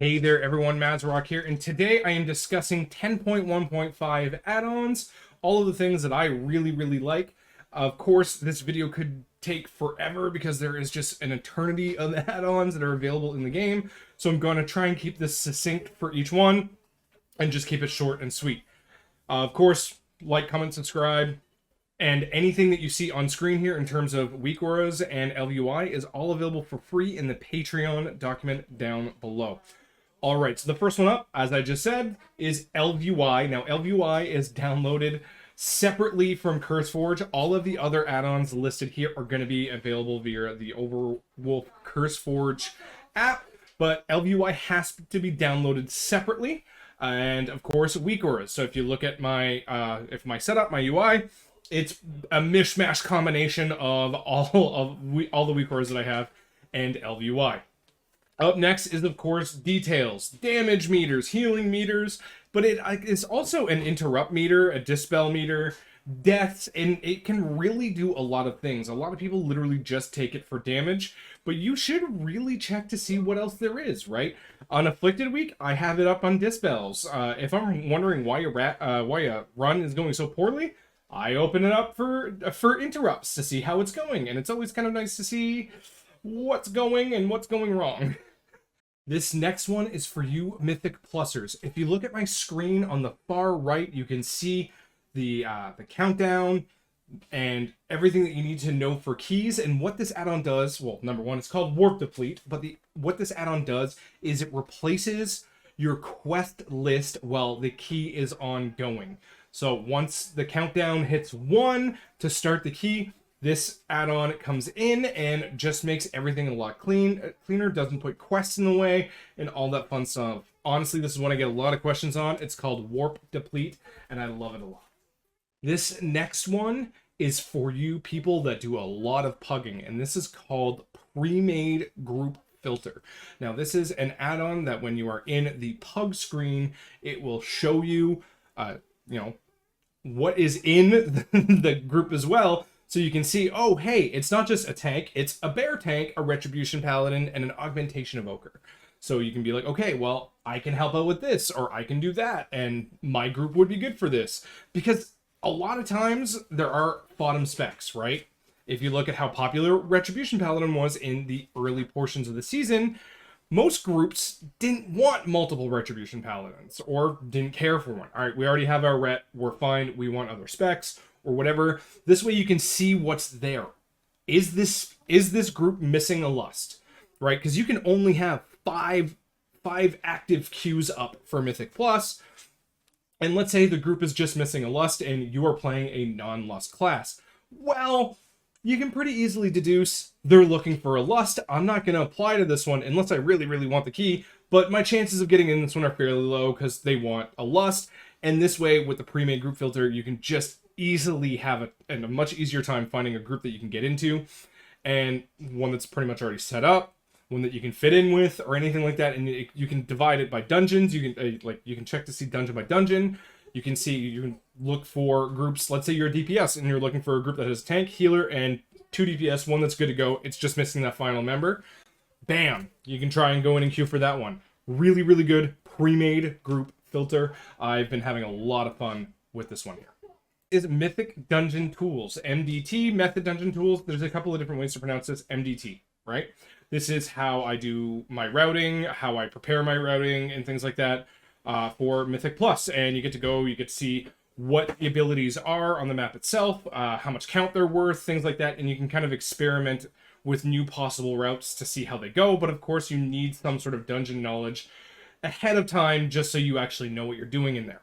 Hey there everyone, Mazrock here, and today I am discussing 10.1.5 add-ons, all of the things that I really like. Of course, this video could take forever because there is just an eternity of add-ons that are available in the game, so I'm going to try and keep this succinct for each one, and just keep it short and sweet. Of course, like, comment, subscribe, and anything that you see on screen here in terms of Weakauras and Elvui is all available for free in the Patreon document down below. All right, so the first one up, as I just said, is Elvui. Now, Elvui is downloaded separately from CurseForge. All of the other add-ons listed here are going to be available via the Overwolf CurseForge app, but Elvui has to be downloaded separately. And of course, Weakauras. So if you look at my my setup, my UI, it's a mishmash combination of all the Weakauras that I have and Elvui. Up next is, of course, details, damage meters, healing meters, but it's also an interrupt meter, a dispel meter, deaths, and it can really do a lot of things. A lot of people literally just take it for damage, but you should really check to see what else there is, right? On Afflicted Week, I have it up on dispels. If I'm wondering why a run is going so poorly, I open it up for interrupts to see how it's going, and it's always kind of nice to see what's going and what's going wrong. This next one is for you Mythic Plusers. If you look at my screen on the far right, you can see the countdown and everything that you need to know for keys. And what this add-on does, well, number one, it's called WarpDeplete, but what this add-on does is it replaces your quest list while the key is ongoing. So once the countdown hits 1 to start the key, this add-on comes in and just makes everything a lot cleaner, doesn't put quests in the way, and all that fun stuff. Honestly, this is one I get a lot of questions on. It's called WarpDeplete, and I love it a lot. This next one is for you people that do a lot of pugging, and this is called Premade Group Filter. Now, this is an add-on that when you are in the pug screen, it will show you, what is in the group as well. So you can see, oh, hey, it's not just a tank, it's a bear tank, a retribution paladin, and an augmentation evoker. So you can be like, okay, well, I can help out with this, or I can do that, and my group would be good for this. Because a lot of times there are bottom specs, right? If you look at how popular retribution paladin was in the early portions of the season, most groups didn't want multiple retribution paladins, or didn't care for one. All right, we already have our ret, we're fine, we want other specs, or whatever. This way you can see what's there. Is this group missing a lust, right? Because you can only have five active queues up for Mythic Plus, and let's say the group is just missing a lust and you are playing a non-lust class. Well, you can pretty easily deduce they're looking for a lust. I'm not going to apply to this one unless I really want the key, but my chances of getting in this one are fairly low because they want a lust. And this way, with the Premade Group Filter, you can just easily have a much easier time finding a group that you can get into, and one that's pretty much already set up, one that you can fit in with, or anything like that. And you can divide it by dungeons. You can check to see dungeon by dungeon. You can look for groups. Let's say you're a DPS and you're looking for a group that has tank, healer, and 2 DPS, one that's good to go. It's just missing that final member. Bam! You can try and go in and queue for that one. Really good Premade Group Filter. I've been having a lot of fun with this one here. Is Mythic Dungeon Tools, MDT, Method Dungeon Tools. There's a couple of different ways to pronounce this, MDT, right? This is how I do my routing, how I prepare my routing, and things like that for Mythic Plus. And you get to see what the abilities are on the map itself, how much count they're worth, things like that, and you can kind of experiment with new possible routes to see how they go. But of course, you need some sort of dungeon knowledge ahead of time just so you actually know what you're doing in there.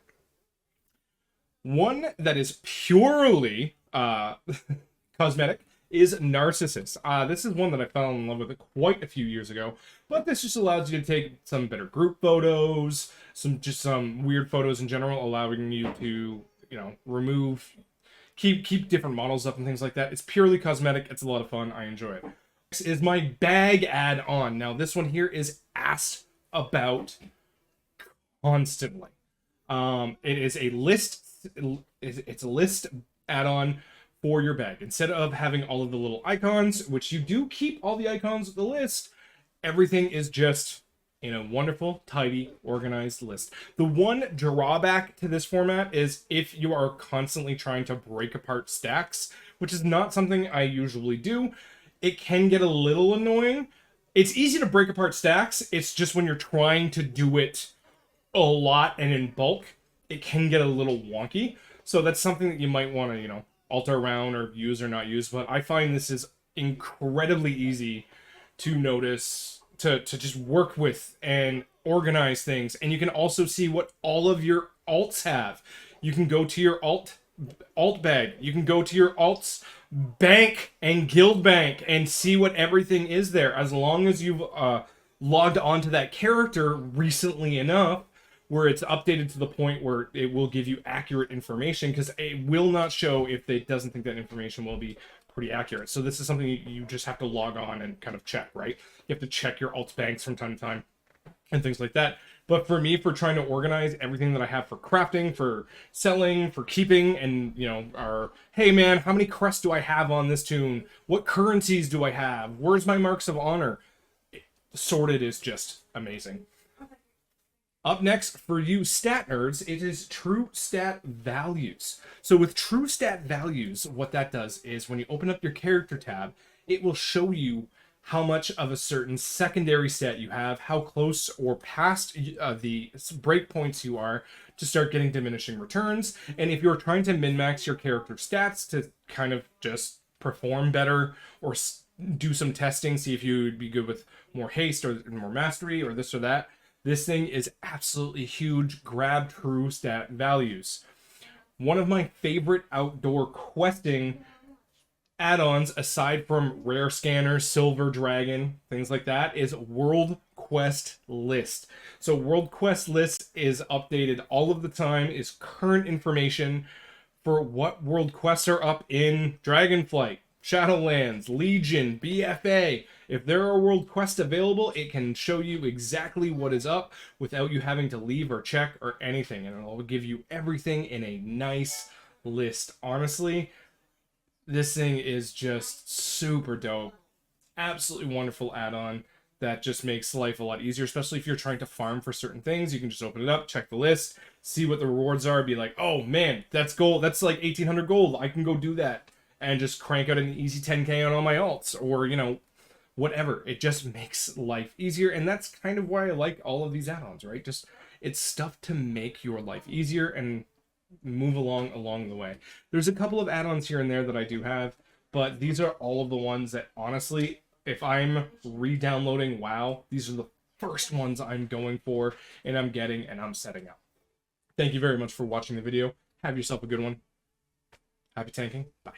One that is purely cosmetic is Narcissus. This is one that I fell in love with quite a few years ago, but this just allows you to take some better group photos, some weird photos in general, allowing you to, keep different models up and things like that. It's purely cosmetic. It's a lot of fun. I enjoy it. Next is my bag add-on. Now, this one here is asked about constantly. It is a list. It's a list add-on for your bag. Instead of having all of the little icons, which you do keep all the icons of the list, everything is just in a wonderful, tidy, organized list. The one drawback to this format is if you are constantly trying to break apart stacks, which is not something I usually do, it can get a little annoying. It's easy to break apart stacks. It's just when you're trying to do it a lot and in bulk, it can get a little wonky. So that's something that you might want to, alter around or use or not use. But I find this is incredibly easy to notice, to just work with and organize things. And you can also see what all of your alts have. You can go to your alt bag. You can go to your alts bank and guild bank and see what everything is there, as long as you've logged onto that character recently enough where it's updated to the point where it will give you accurate information, because it will not show if it doesn't think that information will be pretty accurate. So this is something you just have to log on and kind of check, right? You have to check your alts banks from time to time and things like that. But for me, for trying to organize everything that I have for crafting, for selling, for keeping, and, hey man, how many crests do I have on this toon? What currencies do I have? Where's my marks of honor? Sorted is just amazing. Up next, for you stat nerds, it is true stat values. So with true stat values, what that does is when you open up your character tab, it will show you how much of a certain secondary stat you have, how close or past the breakpoints you are to start getting diminishing returns. And if you're trying to min-max your character stats to kind of just perform better or do some testing, see if you would be good with more haste or more mastery or this or that, this thing is absolutely huge. Grab true stat values. One of my favorite outdoor questing add-ons, aside from rare scanners, silver dragon, things like that, is World Quest List. So World Quest List is updated all of the time, is current information for what world quests are up in Dragonflight, Shadowlands, Legion, BFA. If there are world quests available, it can show you exactly what is up without you having to leave or check or anything. And it'll give you everything in a nice list. Honestly, this thing is just super dope. Absolutely wonderful add-on that just makes life a lot easier, especially if you're trying to farm for certain things. You can just open it up, check the list, see what the rewards are, be like, oh man, that's gold. That's like 1,800 gold. I can go do that and just crank out an easy 10k on all my alts, or, whatever. It just makes life easier, and that's kind of why I like all of these add-ons, right? Just, it's stuff to make your life easier and move along the way. There's a couple of add-ons here and there that I do have, but these are all of the ones that, honestly, if I'm re-downloading WoW, these are the first ones I'm going for, and I'm getting, and I'm setting up. Thank you very much for watching the video. Have yourself a good one. Happy tanking. Bye.